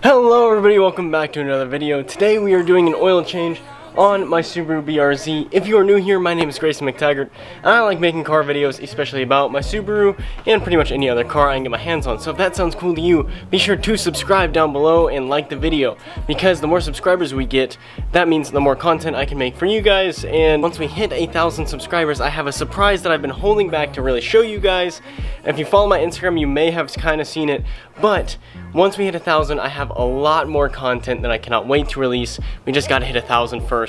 Hello everybody, welcome back to another video. Today we are doing an oil change on my Subaru BRZ. If you are new here, my name is Grayson McTaggart, and I like making car videos, especially about my Subaru and pretty much any other car I can get my hands on. So if that sounds cool to you, be sure to subscribe down below and like the video, because the more subscribers we get, that means the more content I can make for you guys. And once we hit 1,000 subscribers, I have a surprise that I've been holding back to really show you guys. If you follow my Instagram, you may have kind of seen it, but once we hit 1,000, I have a lot more content that I cannot wait to release. We just gotta hit 1,000 first.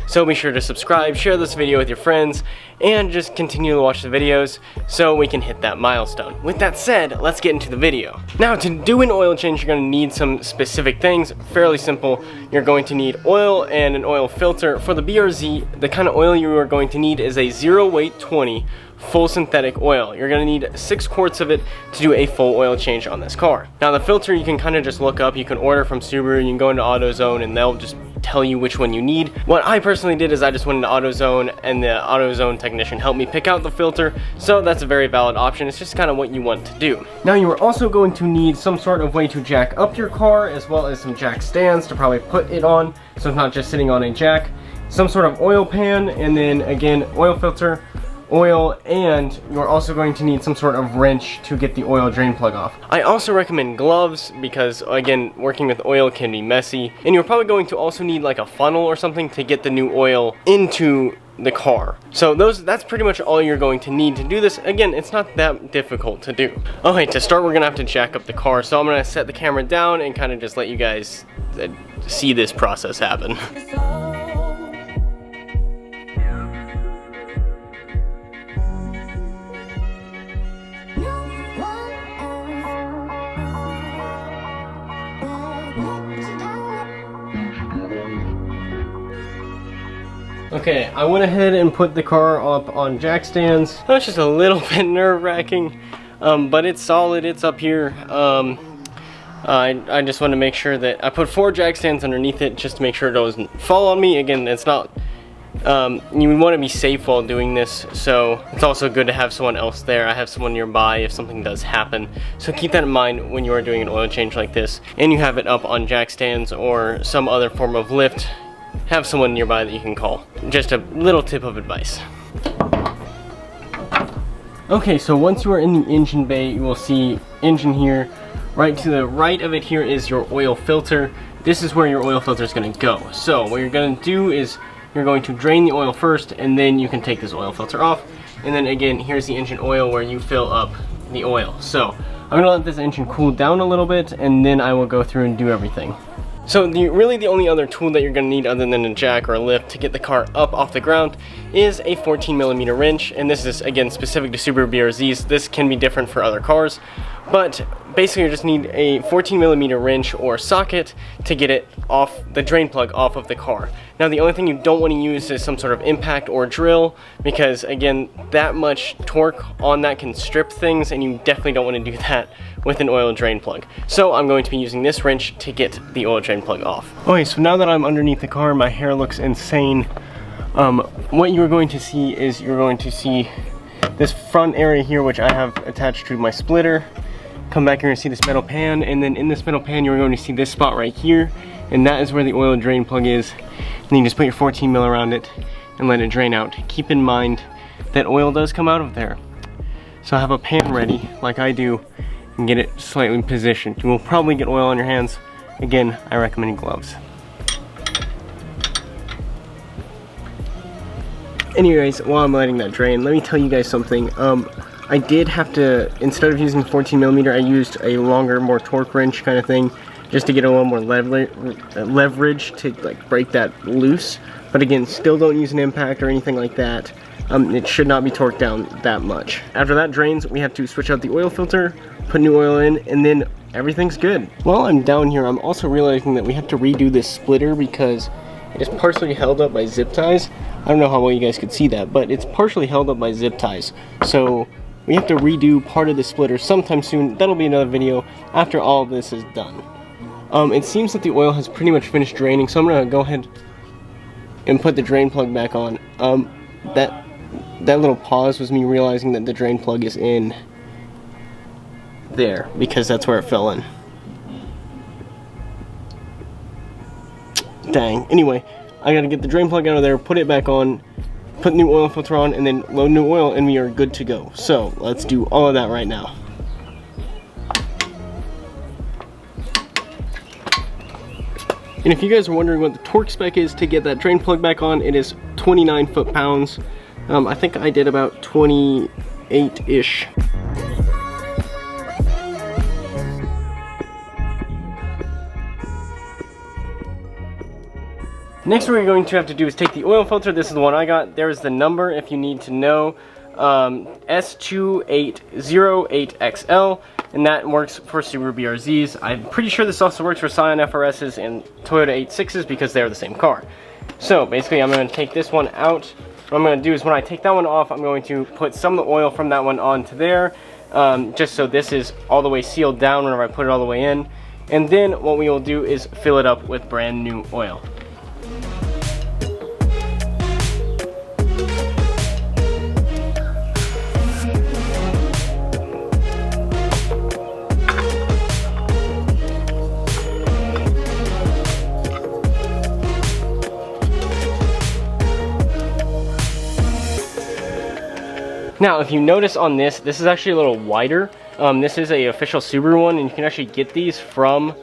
So be sure to subscribe, share this video with your friends, and just continue to watch the videos so we can hit that milestone. With that said, let's get into the video. Now, to do an oil change, you're gonna need some specific things. Fairly simple. You're going to need oil and an oil filter. For the BRZ, the kind of oil you are going to need is a 0 weight 20 full synthetic oil. You're gonna need 6 quarts of it to do a full oil change on this car. Now the filter you can kind of just look up. You can order from Subaru, you can go into AutoZone and they'll just tell you which one you need. What I personally did is I just went into AutoZone and the AutoZone technician helped me pick out the filter, so that's a very valid option. It's just kind of what you want to do. Now you are also going to need some sort of way to jack up your car, as well as some jack stands to probably put it on so it's not just sitting on a jack, some sort of oil pan, and then again oil filter, oil, and you're also going to need some sort of wrench to get the oil drain plug off. I also recommend gloves because, again, working with oil can be messy, and you're probably going to also need like a funnel or something to get the new oil into the car. So that's pretty much all you're going to need to do this. Again, it's not that difficult to do. Okay, to start, we're gonna have to jack up the car, so I'm gonna set the camera down and kind of just let you guys see this process happen. Okay, I went ahead and put the car up on jack stands. That's just a little bit nerve-wracking, but it's solid, it's up here. I just want to make sure that I put 4 jack stands underneath it just to make sure it doesn't fall on me. Again, it's not, you want to be safe while doing this, so it's also good to have someone else there. I have someone nearby if something does happen, so keep that in mind when you are doing an oil change like this and you have it up on jack stands or some other form of lift. Have someone nearby that you can call. Just a little tip of advice. Okay, so once you are in the engine bay, you will see engine here. Right to the right of it here is your oil filter. This is where your oil filter is going to go. So what you're going to do is you're going to drain the oil first, and then you can take this oil filter off. And then again, here's the engine oil where you fill up the oil. So I'm going to let this engine cool down a little bit, and then I will go through and do everything. So really the only other tool that you're going to need other than a jack or a lift to get the car up off the ground is a 14mm wrench, and this is again specific to Subaru BRZs. This can be different for other cars, but basically you just need a 14mm wrench or socket to get it off, the drain plug off of the car. Now the only thing you don't want to use is some sort of impact or drill, because again, that much torque on that can strip things, and you definitely don't want to do that with an oil drain plug. So I'm going to be using this wrench to get the oil drain plug off. Okay, so now that I'm underneath the car, my hair looks insane. What you're going to see is you're going to see this front area here, which I have attached to my splitter. Come back, you're going to see this metal pan, and then in this metal pan you're going to see this spot right here, and that is where the oil drain plug is. And then you just put your 14mm around it and let it drain out. Keep in mind that oil does come out of there. So have a pan ready, like I do, and get it slightly positioned. You will probably get oil on your hands. Again, I recommend gloves. Anyways, while I'm letting that drain, let me tell you guys something. I did have to, instead of using 14mm, I used a longer, more torque wrench kind of thing, just to get a little more leverage to like break that loose. But again, still don't use an impact or anything like that. It should not be torqued down that much. After that drains, we have to switch out the oil filter, put new oil in, and then everything's good. While I'm down here, I'm also realizing that we have to redo this splitter because it is partially held up by zip ties. I don't know how well you guys could see that, but it's partially held up by zip ties. So we have to redo part of the splitter sometime soon. That'll be another video after all of this is done. It seems that the oil has pretty much finished draining, so I'm gonna go ahead and put the drain plug back on. That little pause was me realizing that the drain plug is in there because that's where it fell in. Dang. Anyway, I gotta get the drain plug out of there, put it back on, put new oil filter on, and then load new oil, and we are good to go. So let's do all of that right now. And if you guys are wondering what the torque spec is to get that drain plug back on, it is 29 foot-pounds. I think I did about 28-ish. Next, what we're going to have to do is take the oil filter. This is the one I got. There's the number if you need to know. S2808XL, and that works for Subaru BRZs. I'm pretty sure this also works for Scion FRSs and Toyota 86s because they're the same car. So basically, I'm going to take this one out. What I'm going to do is when I take that one off, I'm going to put some of the oil from that one onto there, just so this is all the way sealed down whenever I put it all the way in. And then what we will do is fill it up with brand new oil. Now, if you notice on this is actually a little wider. This is a official Subaru one, and you can actually get these from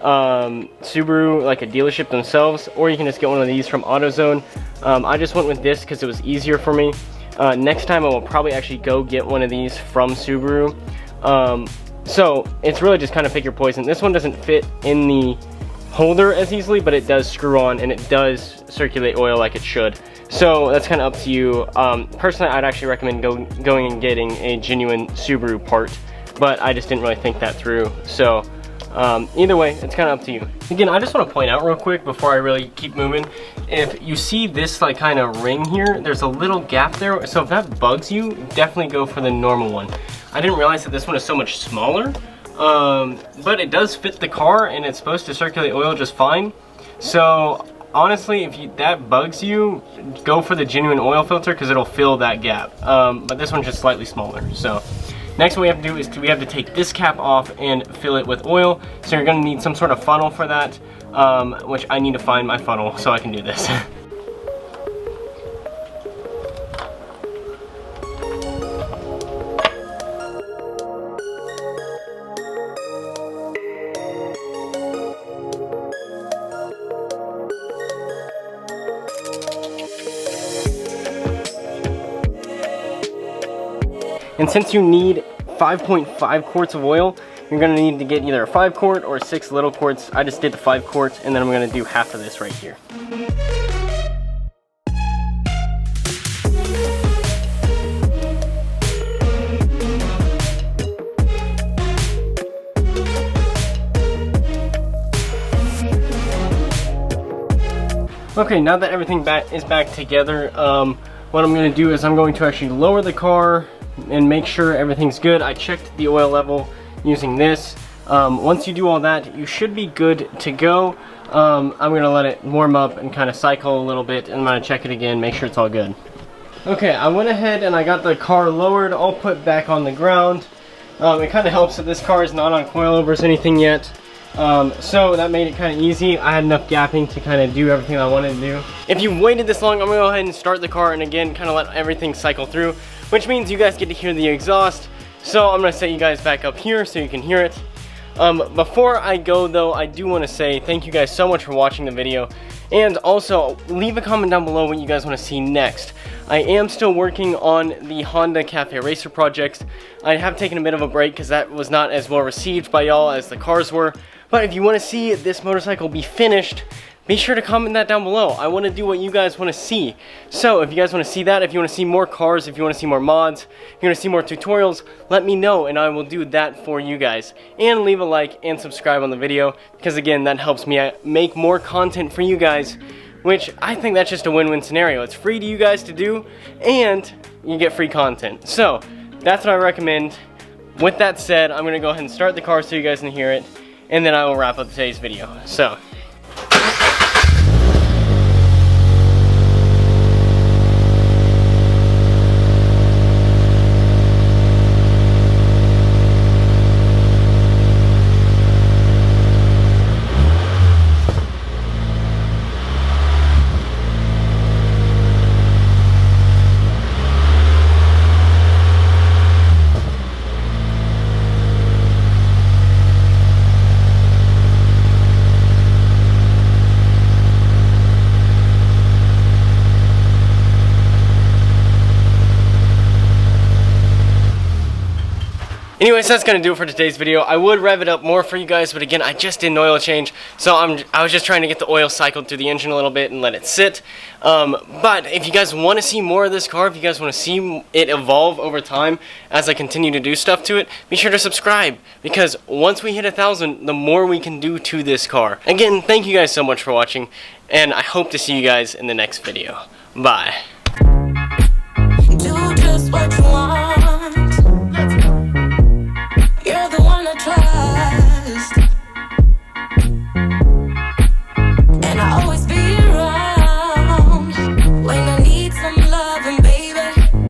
Subaru, like a dealership themselves, or you can just get one of these from AutoZone. I just went with this because it was easier for me. Next time I will probably actually go get one of these from Subaru. So it's really just kind of pick your poison. This one doesn't fit in the holder as easily, but it does screw on and it does circulate oil like it should. So that's kind of up to you. Personally, I'd actually recommend going and getting a genuine Subaru part, but I just didn't really think that through. So either way, it's kind of up to you. Again, I just want to point out real quick before I really keep moving, if you see this like kind of ring here, there's a little gap there. So if that bugs you, definitely go for the normal one. I didn't realize that this one is so much smaller, but it does fit the car and it's supposed to circulate oil just fine. So honestly, if that bugs you, go for the genuine oil filter because it'll fill that gap. But this one's just slightly smaller. So next what we have to do is we have to take this cap off and fill it with oil. So you're going to need some sort of funnel for that, which I need to find my funnel so I can do this. And since you need 5.5 quarts of oil, you're going to need to get either a 5 quart or 6 little quarts. I just did the 5 quarts, and then I'm going to do half of this right here. Okay, now that everything is back together, what I'm going to do is I'm going to actually lower the car and make sure everything's good. I checked the oil level using this. Once you do all that, you should be good to go. I'm going to let it warm up and kind of cycle a little bit, and I'm going to check it again, make sure it's all good. Okay, I went ahead and I got the car lowered, all put back on the ground. It kind of helps that this car is not on coilovers or anything yet. So that made it kind of easy. I had enough gapping to kind of do everything I wanted to do. If you've waited this long, I'm going to go ahead and start the car and again kind of let everything cycle through, which means you guys get to hear the exhaust. So I'm going to set you guys back up here so you can hear it. Before I go though, I do want to say thank you guys so much for watching the video, and also leave a comment down below what you guys want to see next. I am still working on the Honda Cafe Racer projects. I have taken a bit of a break because that was not as well received by y'all as the cars were. But if you want to see this motorcycle be finished, be sure to comment that down below. I want to do what you guys want to see. So if you guys want to see that, if you want to see more cars, if you want to see more mods, if you want to see more tutorials, let me know and I will do that for you guys. And leave a like and subscribe on the video, because again, that helps me make more content for you guys, which I think that's just a win-win scenario. It's free to you guys to do, and you get free content. So that's what I recommend. With that said, I'm going to go ahead and start the car so you guys can hear it, and then I will wrap up today's video. So. Anyways, that's gonna do it for today's video. I would rev it up more for you guys, but again, I just did an oil change, so I was just trying to get the oil cycled through the engine a little bit and let it sit. But if you guys want to see more of this car, if you guys want to see it evolve over time as I continue to do stuff to it, be sure to subscribe, because once we hit 1,000, the more we can do to this car. Again, thank you guys so much for watching, and I hope to see you guys in the next video. Bye. Do just what you want.